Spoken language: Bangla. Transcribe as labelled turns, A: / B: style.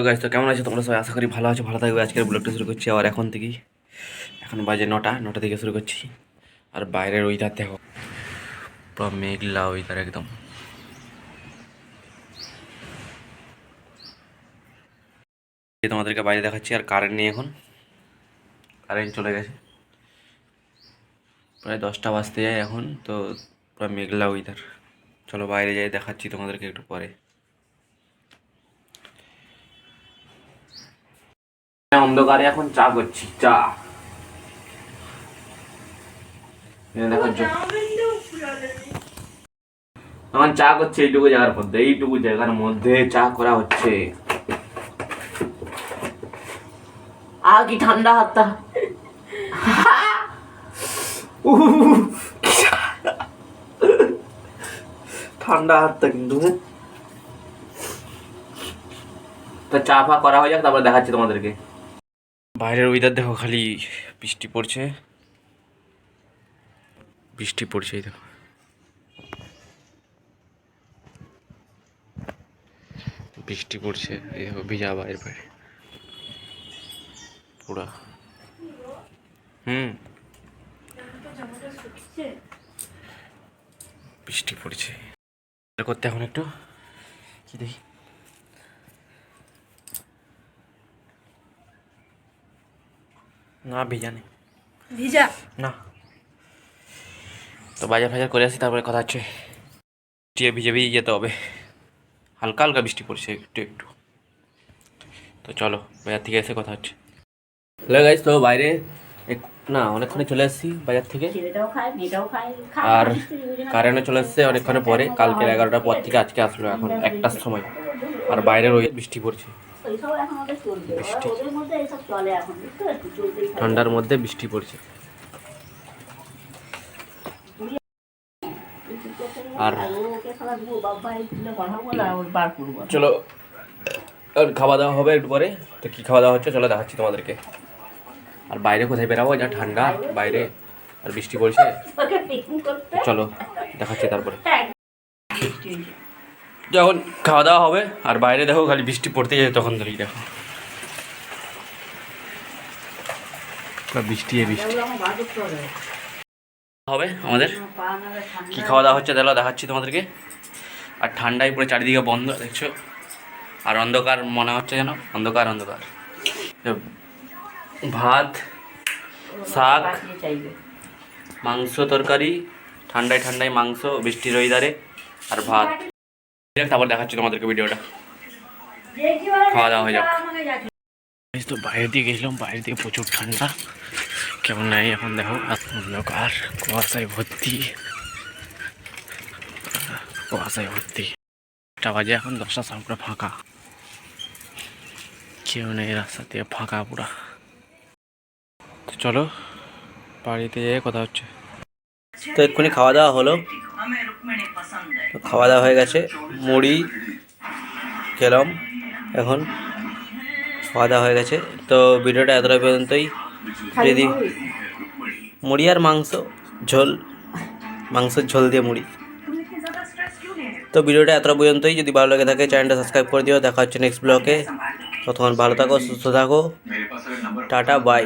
A: গাইস, তো কেমন আছো তোমরা সবাই? আশা করি ভালো আছো, ভালো থাকবে। আজকের ব্লগটা শুরু করছি আবার এখন থেকেই। এখন বাজে 9টা থেকে শুরু করছি। আর বাইরের ওয়েদার দেখো, পুরো মেঘলা ওয়েদার একদম। তোমাদেরকে বাইরে দেখাচ্ছি। আর কারেন্ট নেই এখন, কারেন্ট চলে গেছে। প্রায় 10টা বাজতে যায় এখন, তো পুরো মেঘলা ওয়েদার। চলো বাইরে যাই, দেখাচ্ছি তোমাদেরকে একটু পরে। অন্ধকারে এখন চা করছি, চা। দেখো এখন চা করছে এইটুকু জায়গার মধ্যে চা করা হচ্ছে। কি ঠান্ডা হাতটা। ঠান্ডা হাতটা কিন্তু। তো চা ফা করা হয়ে যাক, তারপরে দেখাচ্ছি তোমাদেরকে। বাইরের ওয়েদার দেখো, খালি বৃষ্টি পড়ছে, বৃষ্টি পড়ছে। এই দেখো, বৃষ্টি পড়ছে। এই দেখো, ভিজা বাইরে বাইরে পুরা। বৃষ্টি পড়ছে। করতে এখন একটু কি দেখি, না ভিজা নেই,
B: ভিজা
A: না। তো বাজার ফাজার করে আসি, তারপরে কথা হচ্ছে। ভিজে ভিজে যেতে হবে। হালকা হালকা বৃষ্টি পড়ছে একটু একটু। তো চলো বাজার থেকে এসে কথা হচ্ছে। হ্যালো গাইস, তো বাইরে না অনেকক্ষণে চলে এসেছি বাজার থেকে। আর কারেন্টও চলে এসছে অনেকক্ষণে পরে। কালকের 11টার পর থেকে আজকে আসলো এখন 1টার সময়। আর বাইরের ওই বৃষ্টি পড়ছে, বৃষ্টি ঠান্ডার মধ্যে বৃষ্টি পড়ছে। আর চলো, আর খাওয়া দাওয়া হবে একটু পরে। তো কী খাওয়া দাওয়া হচ্ছে চলো দেখাচ্ছি তোমাদেরকে। আর বাইরে কোথায় বেরাবো, যা ঠান্ডা বাইরে, আর বৃষ্টি পড়ছে। চলো দেখাচ্ছি তারপরে যখন খাওয়া দাওয়া হবে। আর বাইরে দেখো খালি বৃষ্টি পড়তে যায়, তখন ধরি দেখো বৃষ্টি বৃষ্টি হবে আমাদের। কি খাওয়া দাওয়া হচ্ছে তাহলে দেখাচ্ছি তোমাদেরকে। আর ঠান্ডায় পুরো চারিদিকে বন্ধ দেখছো, আর অন্ধকার মনে হচ্ছে যেন, অন্ধকার অন্ধকার। ভাত, শাক, মাংস তরকারি, ঠান্ডায় ঠান্ডায় মাংস, বৃষ্টির ওয়েদারে, আর ভাত। তারপর দেখাচ্ছি তোমাদেরকে ভিডিওটা। খাওয়া দাওয়া হয়ে যাক। তো বাইরের দিকে গেছিলাম, বাইরের দিকে প্রচুর ঠান্ডা, কেমন নাই এখন দেখো। অন্ধকার, কুয়াশায় ভর্তি, কুয়াশায় ভর্তি। 1টা বাজে এখন, 10টা সব পুরো ফাঁকা, কেউ নেই রাস্তা দিয়ে, ফাঁকা পুরা। তো চলো বাড়িতে যেয়ে কথা হচ্ছে। তো এক্ষুনি খাওয়া দাওয়া হলো, তো খাওয়া দাওয়া হয়ে গেছে। মুড়ি খেলাম এখন, খাওয়া দাওয়া হয়ে গেছে। তো ভিডিওটা এতটা পর্যন্তই। যদি মুড়ি আর মাংস ঝোল, মাংসের ঝোল দিয়ে মুড়ি। তো ভিডিওটা এতটা পর্যন্তই। যদি ভালো লাগে থাকে চ্যানেলটা সাবস্ক্রাইব করে দিও। দেখা হচ্ছে নেক্সট ব্লগে। ততক্ষণ ভালো থাকো, সুস্থ থাকো, টাটা বাই।